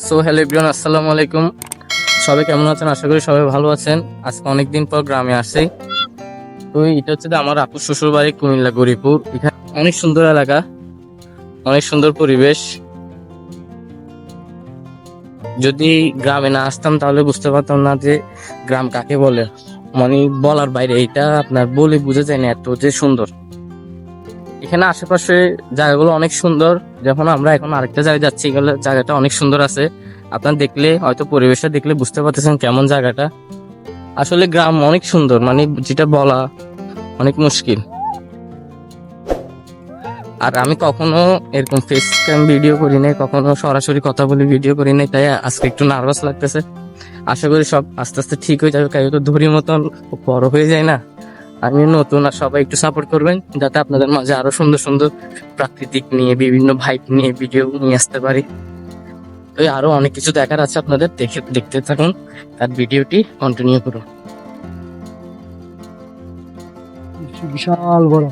So hello everyone, আসসালামু আলাইকুম। সবাই কেমন আছেন? আশা করি সবাই ভালো আছেন। আজকে অনেকদিন পর গ্রামে আসছি। তো এটা হচ্ছে আমার আপুর শ্বশুর বাড়ি কুমিল্লা গরিপুর। এখানে অনেক সুন্দর এলাকা, অনেক সুন্দর পরিবেশ। যদি গ্রামে না আসতাম তাহলে বুঝতে পারতাম না যে গ্রাম কাকে বলে। মানে বলার বাইরে, এটা আপনার বলে বোঝা যায় না এত যে সুন্দর। এখানে আশেপাশে জায়গাগুলো অনেক সুন্দর। যখন আমরা এখন আরেকটা জায়গায় যাচ্ছি, এগুলো জায়গাটা অনেক সুন্দর আছে। আপনার দেখলে হয়তো পরিবেশটা দেখলে বুঝতে পারতেছেন কেমন জায়গাটা। আসলে গ্রাম অনেক সুন্দর, মানে যেটা বলা অনেক মুশকিল। আর আমি কখনো এরকম ফেস ক্যাম ভিডিও করি নাই, কখনো সরাসরি কথা বলে ভিডিও করি নাই, তাই আজকে একটু নার্ভাস লাগতেছে। আশা করি সব আস্তে আস্তে ঠিক হয়ে যাবে, কারণ তো ধরি মতন বড় হয়ে যায় না। আমি নতুন, আর সবাই একটু সাপোর্ট করবেন যাতে আপনাদের মাঝে আরো সুন্দর সুন্দর প্রাকৃতিক নিয়ে, বিভিন্ন ভাইব নিয়ে ভিডিও নিয়ে আসতে পারি। তো আরো অনেক কিছু দেখার আছে আপনাদের, দেখতে থাকুন আর ভিডিওটি কন্টিনিউ করুন। বিশাল বড়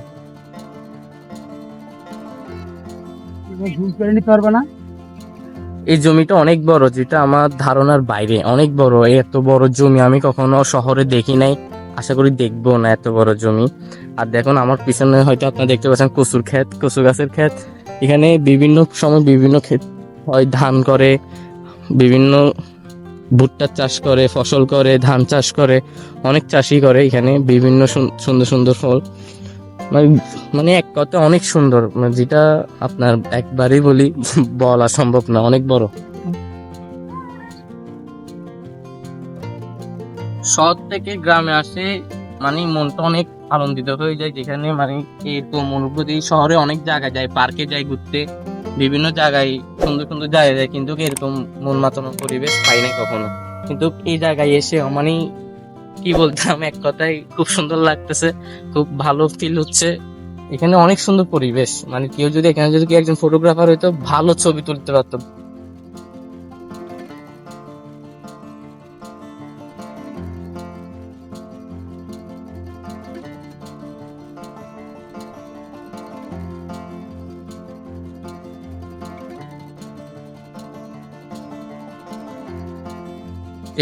ঝুম করে নিতে পারবে না। এই জমিটা অনেক বড়, যেটা আমার ধারণার বাইরে, অনেক বড়। এত বড় জমি আমি কখনো শহরে দেখি নাই, আশা করি দেখবো না এত বড় জমি। আর দেখুন আমার পিছনে হয়তো আপনারা দেখতে পাচ্ছেন কচুর ক্ষেত, কচু গাছের ক্ষেত। এখানে বিভিন্ন সময় বিভিন্ন ক্ষেত হয়, ধান করে, বিভিন্ন ভুট্টার চাষ করে, ফসল করে, ধান চাষ করে, অনেক চাষই করে এখানে। বিভিন্ন সুন্দর সুন্দর ফল, মানে মানে এক কথা অনেক সুন্দর, মানে যেটা আপনার একবারই বলি বলা সম্ভব না, অনেক বড়। শহর থেকে গ্রামে আসে মানে মনটা অনেক আনন্দিত হয়ে যায়। যেখানে মানে এরকম অনুভূতি শহরে অনেক জায়গায় যায়, পার্কে যায় ঘুরতে, বিভিন্ন জায়গায় সুন্দর সুন্দর জায়গায় যায়, কিন্তু এরকম মন মাতানোর পরিবেশ পাই নাই কখনো। কিন্তু এই জায়গায় এসে মানে কি বলতাম, এক কথায় খুব সুন্দর লাগতেছে, খুব ভালো ফিল হচ্ছে। এখানে অনেক সুন্দর পরিবেশ, মানে কেউ যদি এখানে যদি একজন ফটোগ্রাফার হইতো, ভালো ছবি তুলতে পারতো।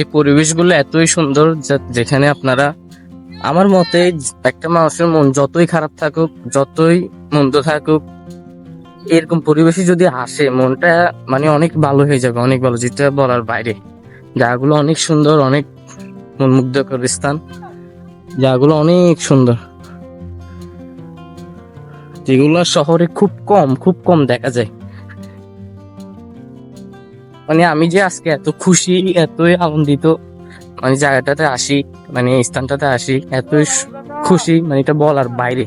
এই পরিবেশগুলো এতই সুন্দর যেখানে আপনারা, আমার মতে, একটা মানুষের মন যতই খারাপ থাকুক, যতই মন্দ থাকুক, এরকম পরিবেশে যদি আসে, মনটা মানে অনেক ভালো হয়ে যাবে, অনেক ভালো, যেটা বলার বাইরে। জায়গাগুলো অনেক সুন্দর, অনেক মনমুগ্ধকর স্থান, জায়গাগুলো অনেক সুন্দর, যেগুলো শহরে খুব কম দেখা যায়। মানে আমি যে আজকে এত খুশি, এতই আনন্দিত, মানে জায়গাটাতে আসি, মানে এই স্থানটাতে আসি, এতই খুশি, মানে এটা বলার বাইরে।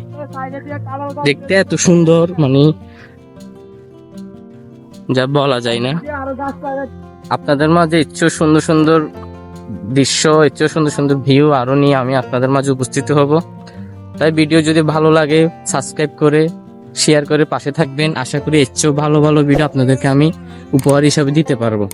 দেখতে এত সুন্দর, মানে যা বলা যায় না। আপনাদের মাঝে ইচ্ছে সুন্দর সুন্দর দৃশ্য, ইচ্ছে সুন্দর সুন্দর ভিউ আরো নিয়ে আমি আপনাদের মাঝে উপস্থিত হব। তাই ভিডিও যদি ভালো লাগে সাবস্ক্রাইব করে শেয়ার করে পাশে থাকবেন। আশা করি এর চেয়েও ভালো ভালো ভিডিও আপনাদেরকে আমি উপহার হিসাবে দিতে পারবো।